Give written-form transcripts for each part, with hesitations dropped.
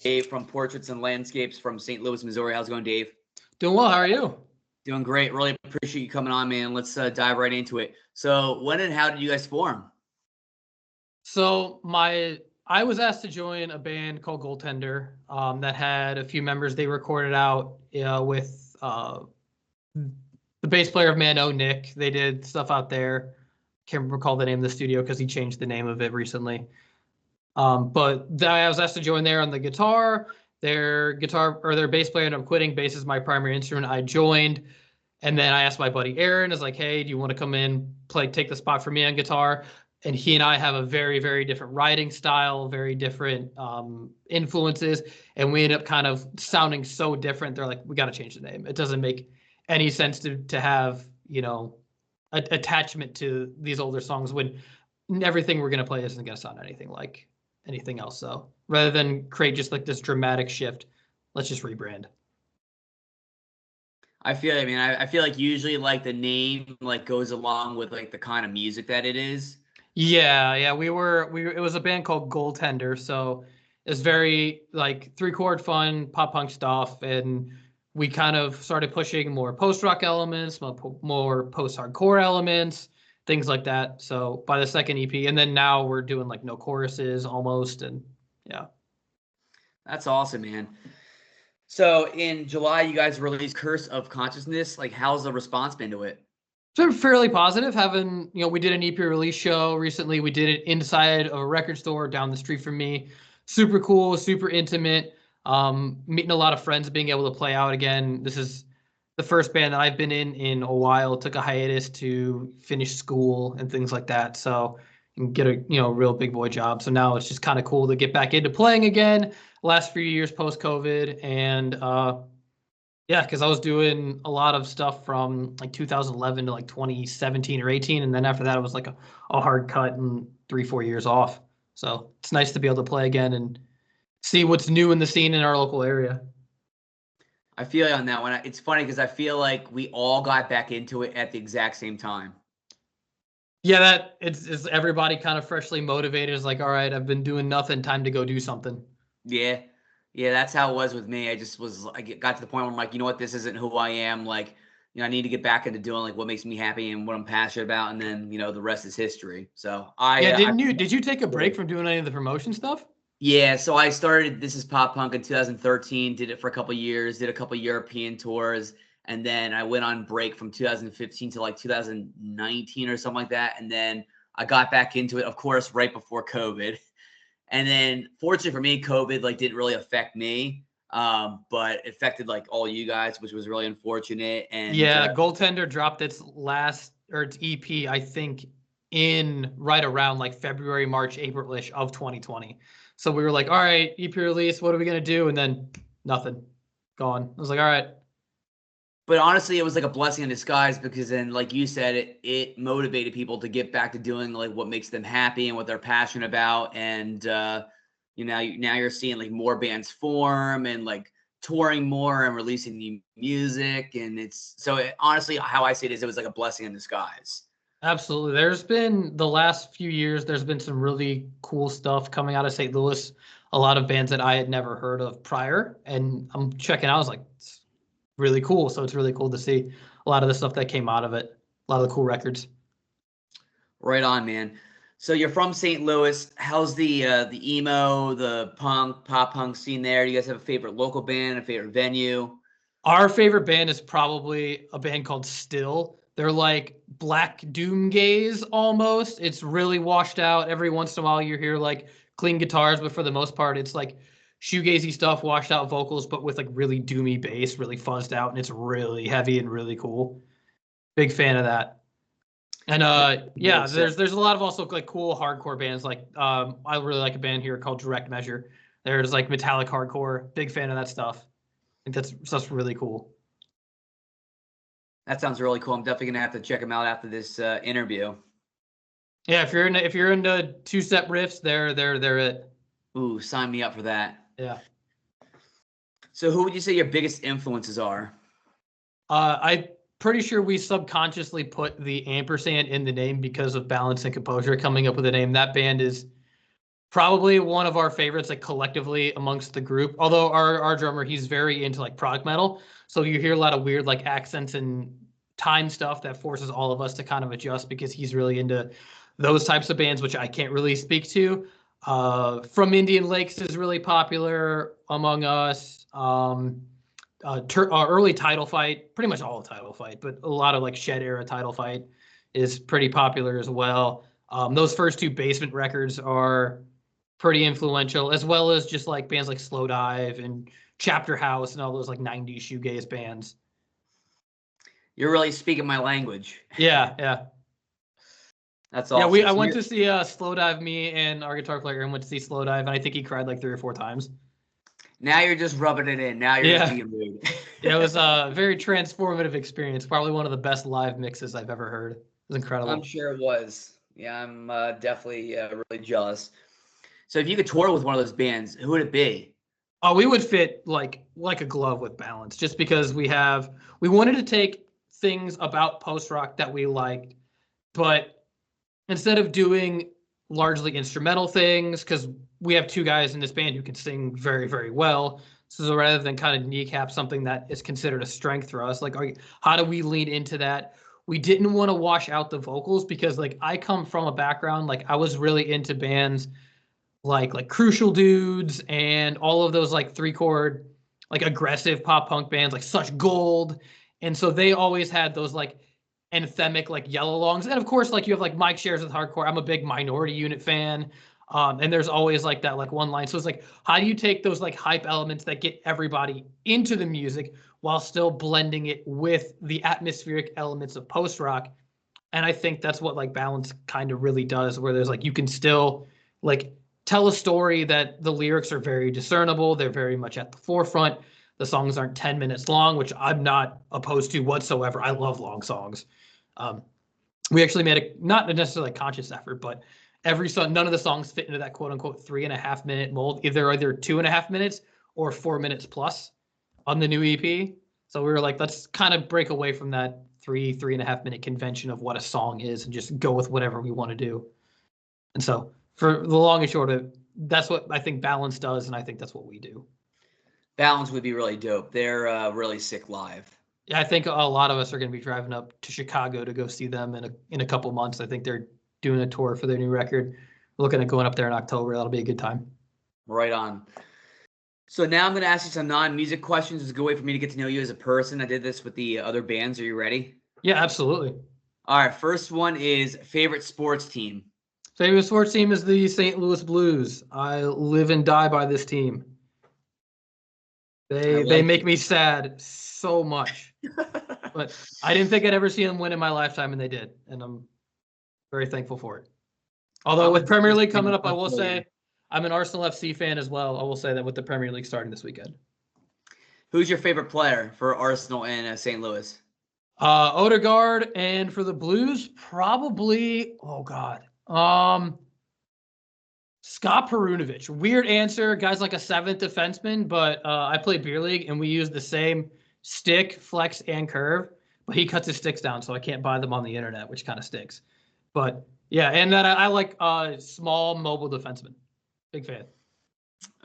Dave from Portraits and Landscapes from St. Louis, Missouri. How's it going, Dave? Doing well. How are you? Doing great. Really appreciate you coming on, man. Let's dive right into it. So, when and how did you guys form? So I was asked to join a band called Goaltender that had a few members. They recorded out with the bass player of Mano, Nick. They did stuff out there. Can't recall the name of the studio because he changed the name of it recently. But I was asked to join there on the guitar. Their bass player ended up quitting. Bass is my primary instrument. I joined, and then I asked my buddy Aaron, "Is like, hey, do you want to come in, take the spot for me on guitar?" And he and I have a very, very different writing style, very different influences, and we end up kind of sounding so different. They're like, "We got to change the name. It doesn't make any sense to have attachment to these older songs when everything we're gonna play isn't gonna sound anything like anything else. So rather than create just like this dramatic shift, let's just rebrand." I feel. I mean, I feel like usually like the name like goes along with like the kind of music that it is. Yeah. It was a band called Goaltender, so it's very like 3-chord fun pop punk stuff, and we kind of started pushing more post rock elements, more post hardcore elements, things like that. So by the second EP, and then now we're doing like no choruses almost, and yeah. That's awesome, man. So in July, you guys released Curse of Consciousness. Like, how's the response been to it? It's been fairly positive. We did an EP release show recently. We did it inside of a record store down the street from me. Super cool, super intimate. Meeting a lot of friends, being able to play out again. This is the first band that I've been in a while. Took a hiatus to finish school and things like that. So and get a real big boy job. So now it's just kind of cool to get back into playing again. Last few years post COVID, and yeah, because I was doing a lot of stuff from like 2011 to like 2017 or 18, and then after that it was like a hard cut and 3-4 years off. So it's nice to be able to play again and see what's new in the scene in our local area. I feel you on that one. It's funny because I feel like we all got back into it at the exact same time. Yeah, that it's everybody kind of freshly motivated. It's like, all right, I've been doing nothing, time to go do something. Yeah. Yeah, that's how it was with me. I got to the point where I'm like, you know what, this isn't who I am. Like, I need to get back into doing like what makes me happy and what I'm passionate about, and then the rest is history. So Yeah, did you take a break from doing any of the promotion stuff? Yeah, so I started This Is Pop Punk in 2013, did it for a couple years, did a couple European tours, and then I went on break from 2015 to like 2019 or something like that, and then I got back into it, of course, right before COVID. And then fortunately for me, COVID like didn't really affect me, but it affected like all you guys, which was really unfortunate. And yeah, Goaltender dropped its EP, I think, in right around like February, March, April-ish of 2020. So we were like, all right, EP release, what are we gonna do? And then nothing, gone. I was like, all right. But honestly, it was like a blessing in disguise because then, like you said, it motivated people to get back to doing like what makes them happy and what they're passionate about. And now you're seeing like more bands form and like touring more and releasing new music. And honestly, how I see it is it was like a blessing in disguise. Absolutely. There's been the last few years, there's been some really cool stuff coming out of St. Louis. A lot of bands that I had never heard of prior, and I'm checking out. I was like, it's really cool. So it's really cool to see a lot of the stuff that came out of it. A lot of the cool records. Right on, man. So you're from St. Louis. How's the emo, the punk, pop punk scene there? Do you guys have a favorite local band, a favorite venue? Our favorite band is probably a band called Still. They're like black doom gaze almost. It's really washed out. Every once in a while you hear like clean guitars, but for the most part it's like shoegazy stuff, washed out vocals, but with like really doomy bass, really fuzzed out, and it's really heavy and really cool. Big fan of that. And yeah, there's a lot of also like cool hardcore bands. Like I really like a band here called Direct Measure. There's like metallic hardcore. Big fan of that stuff. I think that's really cool. That sounds really cool. I'm definitely gonna have to check them out after this interview. Yeah, if you're into two-step riffs, they're it. Ooh, sign me up for that. Yeah. So who would you say your biggest influences are? I'm pretty sure we subconsciously put the ampersand in the name because of Balance and Composure coming up with a name. That band is Probably one of our favorites, like collectively amongst the group. Although our drummer, he's very into like prog metal, so you hear a lot of weird like accents and time stuff that forces all of us to kind of adjust because he's really into those types of bands, which I can't really speak to. From Indian Lakes is really popular among us. Early Title Fight, pretty much all Title Fight, but a lot of like Shed era Title Fight is pretty popular as well. Those first two Basement records are pretty influential, as well as just like bands like Slow Dive and Chapter House and all those like 90s shoegaze bands. You're really speaking my language. Yeah, yeah. That's awesome. Yeah, I went to see Slow Dive. Me and our guitar player went to see Slow Dive, and I think he cried like 3 or 4 times. Now you're just rubbing it in. Now you're just being rude. Yeah, it was a very transformative experience. Probably one of the best live mixes I've ever heard. It was incredible. I'm sure it was. Yeah, I'm definitely really jealous. So if you could tour with one of those bands, who would it be? Oh, we would fit like a glove with Balance, just because we wanted to take things about post rock that we liked, but instead of doing largely instrumental things, because we have 2 guys in this band who can sing very, very well. So rather than kind of kneecap something that is considered a strength for us, like how do we lean into that? We didn't want to wash out the vocals because like I come from a background, like I was really into bands like Crucial Dudes and all of those like 3-chord, like aggressive pop punk bands like Such Gold. And so they always had those like anthemic like yellow longs. And of course, like you have like Mike Shares with hardcore. I'm a big Minority Unit fan. And there's always like that like one line. So it's like, how do you take those like hype elements that get everybody into the music while still blending it with the atmospheric elements of post rock? And I think that's what like Balance kind of really does, where there's like you can still like tell a story that the lyrics are very discernible. They're very much at the forefront. The songs aren't 10 minutes long, which I'm not opposed to whatsoever. I love long songs. We actually made a not necessarily a conscious effort, but every song, none of the songs fit into that quote unquote 3.5 minute mold. Either 2.5 minutes or 4 minutes plus on the new EP. So we were like, let's kind of break away from that 3.5 minute convention of what a song is and just go with whatever we want to do. And so for the long and short of it, that's what I think Balance does, and I think that's what we do. Balance would be really dope. They're really sick live. Yeah, I think a lot of us are going to be driving up to Chicago to go see them in a couple months. I think they're doing a tour for their new record. We're looking at going up there in October. That'll be a good time. Right on. So now I'm going to ask you some non-music questions. It's a good way for me to get to know you as a person. I did this with the other bands. Are you ready? Yeah, absolutely. All right. First one is favorite sports team. Favorite sports team is the St. Louis Blues. I live and die by this team. They make me sad so much. But I didn't think I'd ever see them win in my lifetime, and they did. And I'm very thankful for it. Although with Premier League coming up, I will say I'm an Arsenal FC fan as well. I will say that with the Premier League starting this weekend. Who's your favorite player for Arsenal and St. Louis? Odegaard, and for the Blues, probably, oh God. Scott Perunovic. Weird answer. Guy's like a 7th defenseman, but I play beer league and we use the same stick, flex, and curve, but he cuts his sticks down, so I can't buy them on the internet, which kind of stinks. But yeah, and then I like small mobile defenseman. Big fan.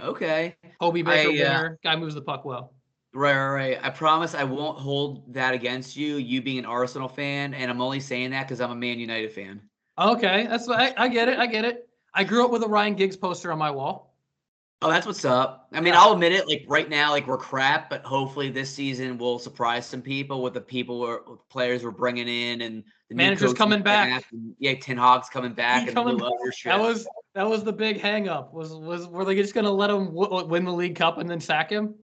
Okay. Hobie Baker winner. Guy moves the puck well. Right. I promise I won't hold that against you, you being an Arsenal fan, and I'm only saying that because I'm a Man United fan. Okay, that's I get it. I grew up with a Ryan Giggs poster on my wall. Oh, that's what's up. I mean, I'll admit it. Like right now, like we're crap, but hopefully this season will surprise some people with the players we're bringing in and the manager's coming back. Yeah, Ten Hag's coming back. And coming back. That was the big hang up. Were they just gonna let him win the League Cup and then sack him?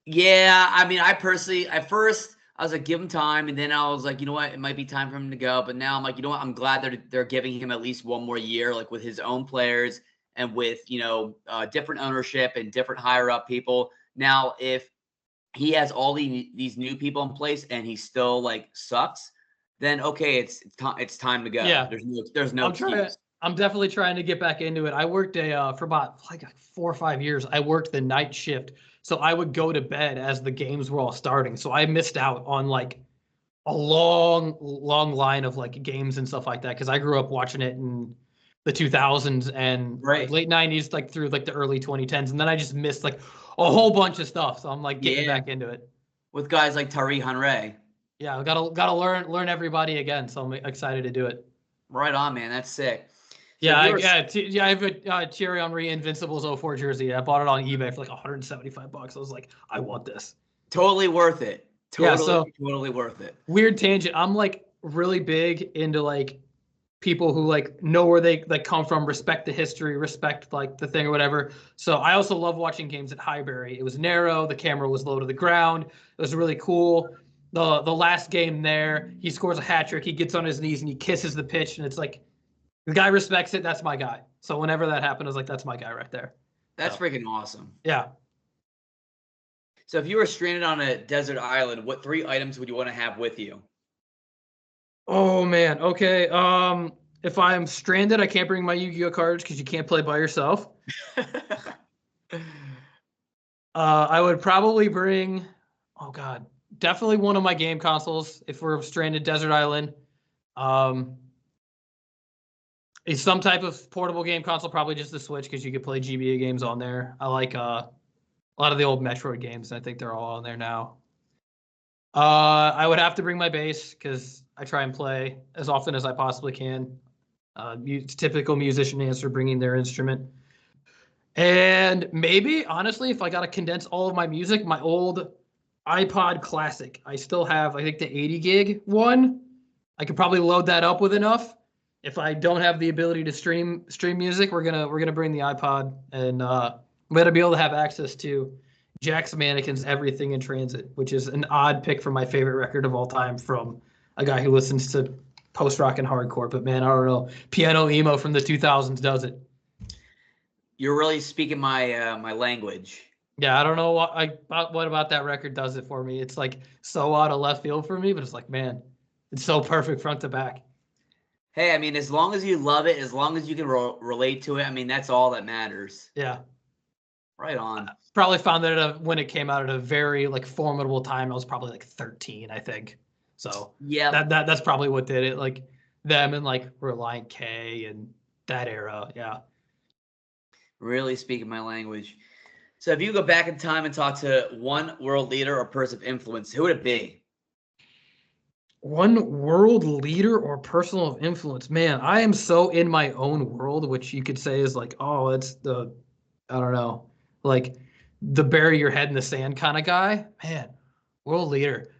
Yeah, I mean, I personally, at first, I was like, give him time, and then I was like, you know what, it might be time for him to go. But now I'm like, you know what, I'm glad they're giving him at least one more year, like with his own players and with different ownership and different higher up people. Now, if he has all these new people in place and he still like sucks, then okay, it's time to go. Yeah, there's no excuse. I'm definitely trying to get back into it. I worked for about like 4 or 5 years. I worked the night shift. So I would go to bed as the games were all starting. So I missed out on like a long line of like games and stuff like that because I grew up watching it in the 2000s and like Right. late 90s, like through like the early 2010s, and then I just missed like a whole bunch of stuff. So I'm like getting Yeah. back into it. With guys like Tariq Henry. Yeah, I gotta learn everybody again. So I'm excited to do it. Right on, man. That's sick. So Yeah, if you were yeah, I have a Thierry Henry Invincibles '04 jersey. I bought it on eBay for like 175 bucks. I was like, I want this. totally worth it. Yeah, Totally, so totally worth it. weird tangent. I'm like really big into like people who like know where they like come from, respect the history, respect like the thing or whatever. So I also love watching games at Highbury. It was narrow, the camera was low to the ground. It was really cool. The last game there, he scores a hat trick, he gets on his knees and he kisses the pitch, and it's like the guy respects it. That's my guy. So whenever that happened, I was like, that's my guy right there. That's So, freaking awesome. yeah. So if you were stranded on a desert island, what 3 items would you want to have with you? Oh man. Okay. If I'm stranded, I can't bring my Yu-Gi-Oh cards because you can't play by yourself. I would probably bring, oh God, definitely one of my game consoles if we're stranded desert island. Um, it's some type of portable game console, probably just the Switch because you could play GBA games on there. I like a lot of the old Metroid games. I think they're all on there now. I would have to bring my bass because I try and play as often as I possibly can. Typical musician answer, bringing their instrument. And maybe, honestly, if I got to condense all of my music, my old iPod Classic, I still have, I think, the 80 gig one. I could probably load that up with enough. If I don't have the ability to stream music, we're gonna bring the iPod, and we're gonna be able to have access to Jack's Mannequin's Everything in Transit, which is an odd pick for my favorite record of all time from a guy who listens to post rock and hardcore. But man, I don't know, piano emo from the 2000s does it. You're really speaking my my language. Yeah, I don't know what about that record does it for me. It's like so out of left field for me, but it's like, man, it's so perfect front to back. Hey, I mean, as long as you love it, as long as you can relate to it, I mean, that's all that matters. Yeah. Right on. Probably found that when it came out at a very like formidable time. I was probably like 13, I think. So Yeah. that's probably what did it. Like them and like Reliant K and that era. Yeah. Really speaking my language. So if you go back in time and talk to one world leader or person of influence, who would it be? One world leader or person of influence. Man, I am so in my own world, which you could say is like, oh, it's the, I don't know, like the bury your head in the sand kind of guy. Man, world leader.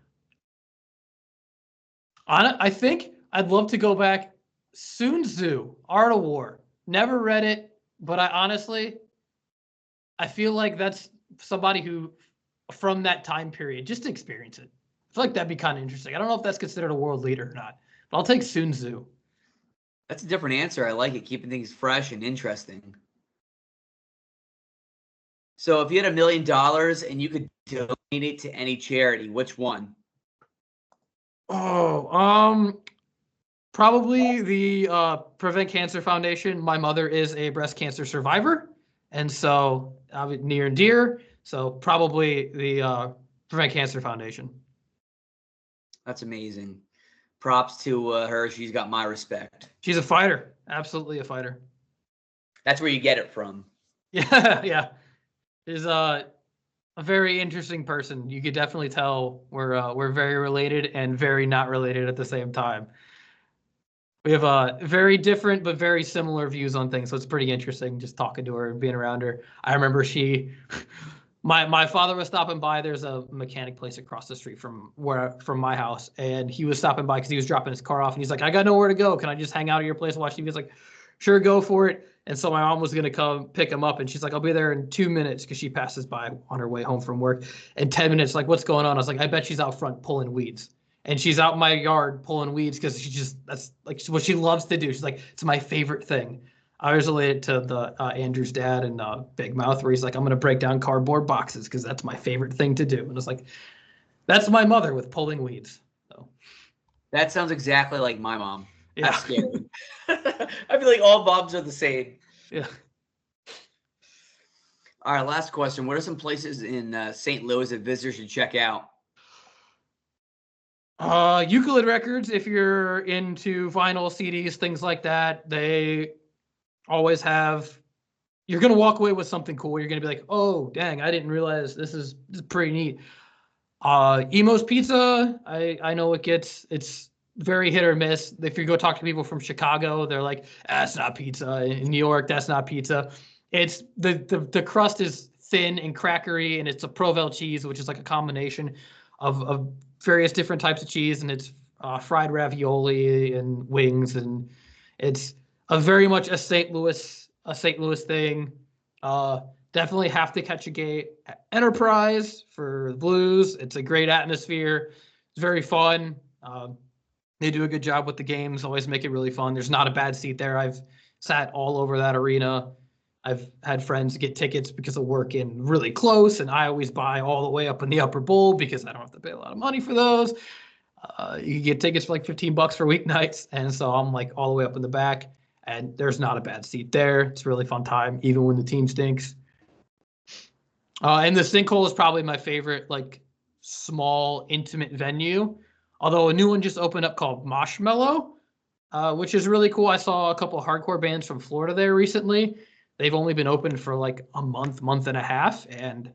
I think I'd love to go back. Sun Tzu, Art of War. Never read it, but I feel like that's somebody who, from that time period, just to experience it. I feel like that'd be kind of interesting. I don't know if that's considered a world leader or not, but I'll take Sun Tzu. That's a different answer. I like it, keeping things fresh and interesting. So if you had $1 million and you could donate it to any charity, which one? Oh, probably the Prevent Cancer Foundation. My mother is a breast cancer survivor, and so near and dear. So probably the Prevent Cancer Foundation. That's amazing. Props to her. She's got my respect. She's a fighter, absolutely a fighter. That's where you get it from. Yeah, yeah. She's a very interesting person. You could definitely tell we're very related and very not related at the same time. We have very different but very similar views on things, so it's pretty interesting just talking to her and being around her. I remember my father was stopping by. There's a mechanic place across the street from my house, and he was stopping by because he was dropping his car off, and he's like, "I got nowhere to go. Can I just hang out at your place and watch TV?" He's like, "Sure, go for it." And so my mom was gonna come pick him up, and she's like, "I'll be there in 2 minutes," because she passes by on her way home from work. In 10 minutes, like, "What's going on?" I was like, "I bet she's out front pulling weeds." And she's out in my yard pulling weeds because that's like what she loves to do. She's like, it's my favorite thing. I was related to the Andrew's dad and Big Mouth, where he's like, I'm gonna break down cardboard boxes because that's my favorite thing to do. And it's like, that's my mother with pulling weeds. So that sounds exactly like my mom. yeah, That's scary. I feel like all moms are the same. Yeah. All right, last question. What are some places in St. Louis that visitors should check out? Euclid Records, if you're into vinyl CDs, things like that, they always have. You're gonna walk away with something cool. You're gonna be like, oh dang, I didn't realize this is pretty neat. Emo's Pizza, I know it's very hit or miss. If you go talk to people from Chicago, they're like, that's not pizza. In New York, that's not pizza. It's the crust is thin and crackery, and it's a Provel cheese, which is like a combination of various different types of cheese, and it's fried ravioli and wings, and it's a very much a St. Louis thing. Definitely have to catch a gate at Enterprise for the Blues. It's a great atmosphere. It's very fun. They do a good job with the games. Always make it really fun. There's not a bad seat there. I've sat all over that arena. I've had friends get tickets because of working really close, and I always buy all the way up in the upper bowl because I don't have to pay a lot of money for those. You can get tickets for like $15 for weeknights, and so I'm like all the way up in the back, and there's not a bad seat there. It's a really fun time, even when the team stinks. And the Sinkhole is probably my favorite, like small, intimate venue. Although a new one just opened up called Marshmallow, which is really cool. I saw a couple of hardcore bands from Florida there recently. They've only been open for like a month and a half, and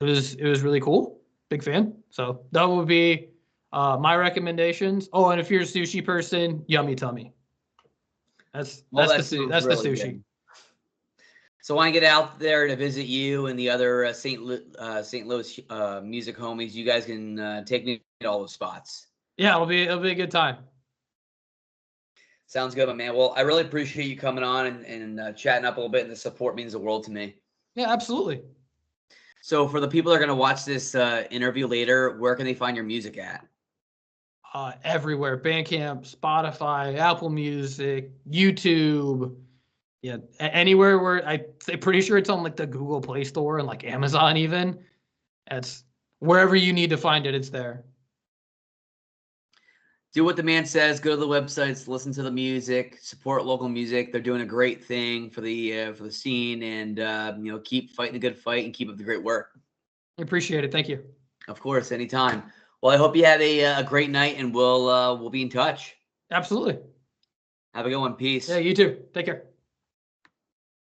it was really cool. Big fan. So that would be my recommendations. Oh, and if you're a sushi person, Yummy Tummy. That's the sushi. Good. So I want to get out there to visit you and the other St. Louis music homies. You guys can take me to all those spots. Yeah, it'll be a good time. Sounds good, my man. Well, I really appreciate you coming on and chatting up a little bit, and the support means the world to me. Yeah, absolutely. So for the people that are going to watch this interview later, where can they find your music at? Everywhere. Bandcamp, Spotify, Apple Music, YouTube. Yeah, anywhere where I'm pretty sure it's on like the Google Play Store and like Amazon even. It's wherever you need to find it, it's there. Do what the man says. Go to the websites, listen to the music, support local music. They're doing a great thing for the scene, and keep fighting the good fight and keep up the great work. I appreciate it. Thank you. Of course, anytime. Well, I hope you have a great night, and we'll be in touch. Absolutely. Have a good one. Peace. Yeah, you too. Take care.